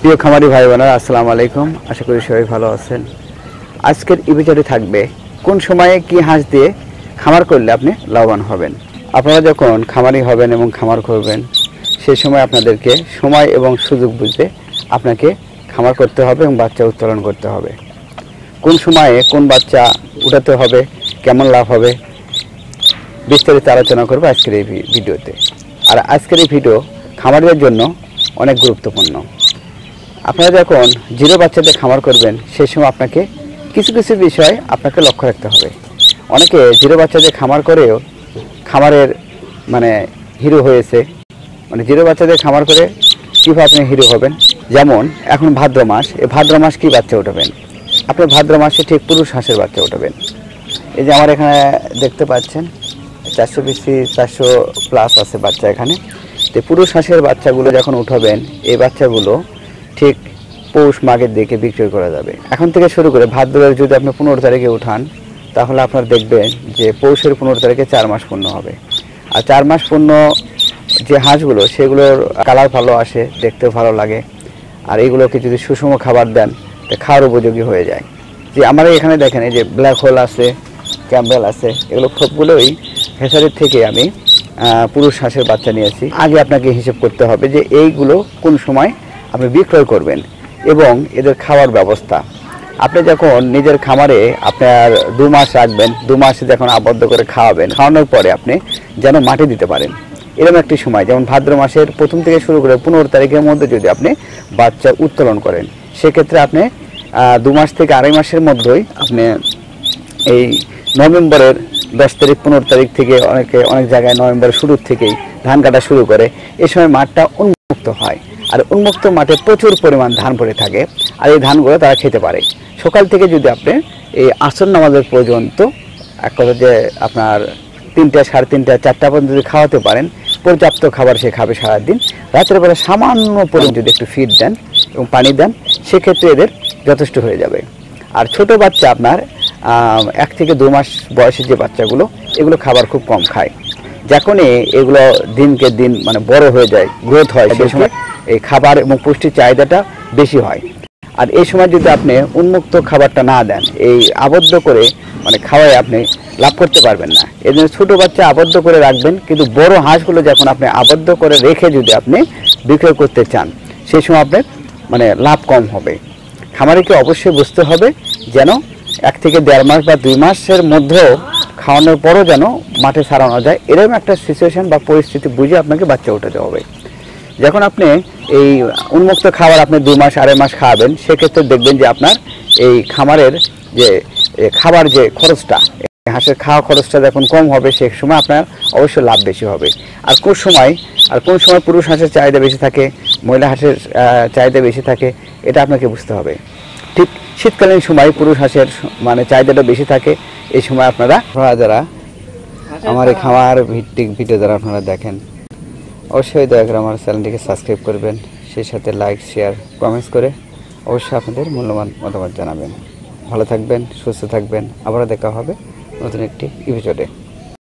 প্রিয় খামারি ভাই বোনেরা, আসসালামু আলাইকুম। আশা করি সবাই ভালো আছেন। আজকের এপিসোডে থাকবে কোন সময়ে কি হাঁস দিয়ে খামার করলে আপনি লাভবান হবেন। আপনারা যখন খামারি হবেন এবং খামার করবেন, সেই সময় আপনাদেরকে সময় এবং সুযোগ বুঝে আপনাকে খামার করতে হবে এবং বাচ্চা উত্তোলন করতে হবে। কোন সময়ে কোন বাচ্চা উঠাতে হবে, কেমন লাভ হবে, বিস্তারিত আলোচনা করব আজকের এই ভিডিওতে। আর আজকের এই ভিডিও খামারিদের জন্য অনেক গুরুত্বপূর্ণ। আপনারা যখন জিরো বাচ্চাদের খামার করবেন, সেই সময় আপনাকে কিছু কিছু বিষয় আপনাকে লক্ষ্য রাখতে হবে। অনেকে জিরো বাচ্চাদের খামার করেও খামারের হিরো হয়েছে। জিরো বাচ্চাদের খামার করে কীভাবে আপনি হিরো হবেন। যেমন এখন ভাদ্র মাস, এই ভাদ্র মাস কী বাচ্চা উঠাবেন? আপনি ভাদ্র মাসে ঠিক পুরুষ হাঁসের বাচ্চা উঠাবেন। এই যে আমার এখানে দেখতে পাচ্ছেন 420-400+ আছে বাচ্চা এখানে। তো পুরুষ হাঁসের বাচ্চাগুলো যখন উঠাবেন, এই বাচ্চাগুলো ঠিক পৌষ মাঘের দিকে বিক্রয় করা যাবে। এখন থেকে শুরু করে ভাদ্রের যদি আপনি 15 তারিখে উঠান, তাহলে আপনার দেখবেন যে পৌষের 15 তারিখে 4 মাস পূর্ণ হবে। আর 4 মাস পূর্ণ যে হাঁসগুলো, সেগুলোর কালার ভালো আসে, দেখতেও ভালো লাগে। আর এইগুলোকে যদি সুষম খাবার দেন, তো খাওয়ার উপযোগী হয়ে যায়। যে আমার এখানে দেখেন, এই যে ব্ল্যাক হোল আছে, ক্যাম্বেল আছে, এগুলো সবগুলোই হেসারির থেকে আমি পুরুষ হাঁসের বাচ্চা নিয়েছি। আগে আপনাকে হিসেব করতে হবে যে এইগুলো কোন সময় আপনি বিক্রয় করবেন এবং এদের খাওয়ার ব্যবস্থা। আপনি যখন নিজের খামারে আপনার 2 মাস রাখবেন, 2 মাসে যখন আবদ্ধ করে খাওয়াবেন, খাওয়ানোর পরে আপনি যেন মাটি দিতে পারেন, এরকম একটি সময়, যেমন ভাদ্র মাসের 1 থেকে শুরু করে 15 তারিখের মধ্যে যদি আপনি বাচ্চা উত্তোলন করেন, সেক্ষেত্রে আপনি 2 মাস থেকে 2.5 মাসের মধ্যেই আপনি এই নভেম্বরের 10 তারিখ 15 তারিখ থেকে অনেক জায়গায় নভেম্বরের শুরুর থেকেই ধান কাটা শুরু করে। এই সময় মাঠটা উন্মুক্ত হয়, আর উন্মুক্ত মাঠে প্রচুর পরিমাণ ধান পড়ে থাকে, আর এই ধানগুলো তারা খেতে পারে। সকাল থেকে যদি আপনি এই আসর নামাজের পর্যন্ত, এক কথা যে আপনার 3টা, 3:30, 4টা পর্যন্ত যদি খাওয়াতে পারেন, পর্যাপ্ত খাবার সে খাবে সারাদিন। রাতের বেলা সামান্য পরিমাণ যদি একটু ফিড দেন এবং পানি দেন, সেক্ষেত্রে এদের যথেষ্ট হয়ে যাবে। আর ছোট বাচ্চা আপনার 1 থেকে 2 মাস বয়সের যে বাচ্চাগুলো, এগুলো খাবার খুব কম খায়। যখনই এগুলো দিনকে দিন বড় হয়ে যায়, গ্রোথ হয়, সেই সময় এই খাবার এবং পুষ্টির চাহিদাটা বেশি হয়। আর এই সময় যদি আপনি উন্মুক্ত খাবারটা না দেন, এই আবদ্ধ করে খাওয়ায় আপনি লাভ করতে পারবেন না। এই জন্য ছোটো বাচ্চা আবদ্ধ করে রাখবেন, কিন্তু বড় হাঁসগুলো যখন আপনি আবদ্ধ করে রেখে যদি আপনি বিক্রয় করতে চান, সেই সময় আপনার লাভ কম হবে। খামারিকে অবশ্যই বুঝতে হবে যেন 1 থেকে 1.5 মাস বা 2 মাসের মধ্যেও খাওয়ানোর পরও যেন মাঠে ছাড়ানো যায়, এরকম একটা সিচুয়েশন বা পরিস্থিতি বুঝে আপনাকে বাচ্চা উঠাতে হবে। যখন আপনি এই উন্মুক্ত খাবার আপনি 2 মাস 2.5 মাস খাওয়াবেন, সেক্ষেত্রে দেখবেন যে আপনার এই খামারের যে খাবার যে খরচটা, হাঁসের খাওয়া খরচটা যখন কম হবে, সেই সময় আপনার অবশ্যই লাভ বেশি হবে। আর কোন সময় পুরুষ হাঁসের চাহিদা বেশি থাকে, মহিলা হাঁসের চাহিদা বেশি থাকে, এটা আপনাকে বুঝতে হবে। ঠিক শীতকালীন সময় পুরুষ হাঁসের চাহিদাটা বেশি থাকে। এই সময় আপনারা যারা আমার এই খামার ভিত্তিক ভিডিও যারা আপনারা দেখেন, অবশ্যই দয়া করে আমার চ্যানেলটিকে সাবস্ক্রাইব করবেন, সেই সাথে লাইক, শেয়ার, কমেন্টস করে অবশ্যই আপনাদের মূল্যবান মতামত জানাবেন। ভালো থাকবেন, সুস্থ থাকবেন। আবারও দেখা হবে নতুন একটি এপিসোডে।